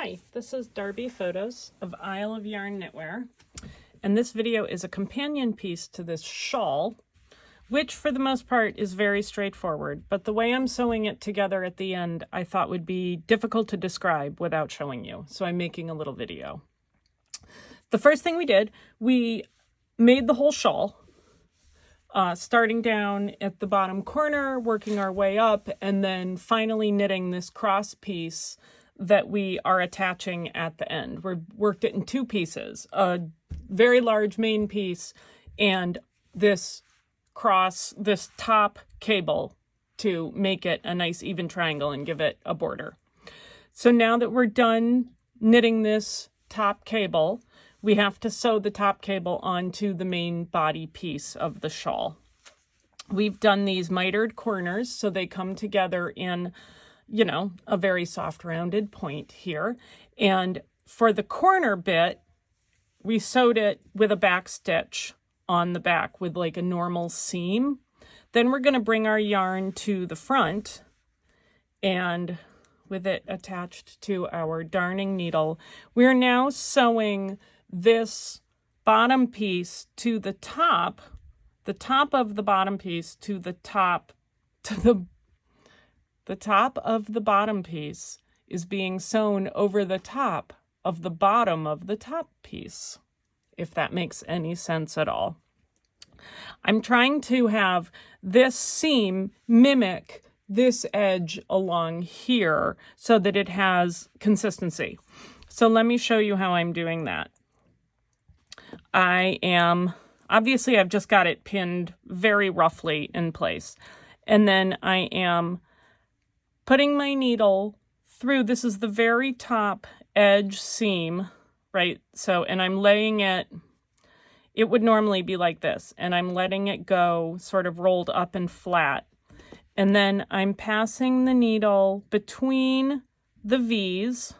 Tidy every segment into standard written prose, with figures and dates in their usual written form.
Hi, this is Darby Photos of Isle of Yarn Knitwear, and this video is a companion piece to this shawl, which for the most part is very straightforward, but the way I'm sewing it together at the end I thought would be difficult to describe without showing you, so I'm making a little video. The first thing we did, we made the whole shawl, starting down at the bottom corner, working our way up, and then finally knitting this cross piece that we are attaching at the end. We worked it in two pieces, a very large main piece and this top cable to make it a nice even triangle and give it a border. So now that we're done knitting this top cable, we have to sew the top cable onto the main body piece of the shawl. We've done these mitered corners so they come together in, you know, a very soft rounded point here. And for the corner bit, we sewed it with a back stitch on the back with like a normal seam. Then we're going to bring our yarn to the front and with it attached to our darning needle, we're now sewing this bottom piece to the top of the bottom piece to the top of the bottom piece is being sewn over the top of the bottom of the top piece, if that makes any sense at all. I'm trying to have this seam mimic this edge along here so that it has consistency. So let me show you how I'm doing that. Obviously I've just got it pinned very roughly in place. And then I am putting my needle through, this is the very top edge seam, right? So, and I'm laying it would normally be like this, and I'm letting it go sort of rolled up and flat. And then I'm passing the needle between the V's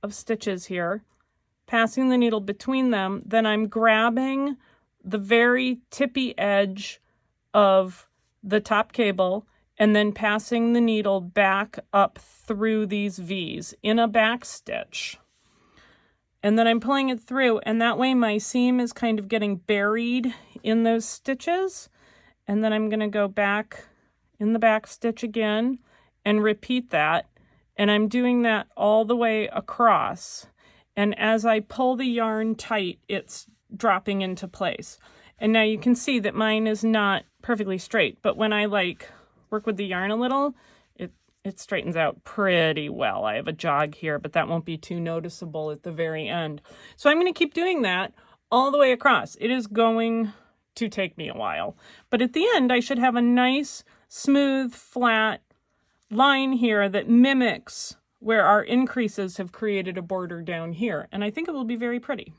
of stitches here, passing the needle between them, then I'm grabbing the very tippy edge of the top cable and then passing the needle back up through these V's in a back stitch. And then I'm pulling it through, and that way my seam is kind of getting buried in those stitches. And then I'm going to go back in the back stitch again and repeat that. And I'm doing that all the way across. And as I pull the yarn tight, it's dropping into place. And now you can see that mine is not perfectly straight, but when I work with the yarn a little, it straightens out pretty well. I have a jog here, but that won't be too noticeable at the very end. So I'm going to keep doing that all the way across. It is going to take me a while, but at the end I should have a nice, smooth, flat line here that mimics where our increases have created a border down here. And I think it will be very pretty.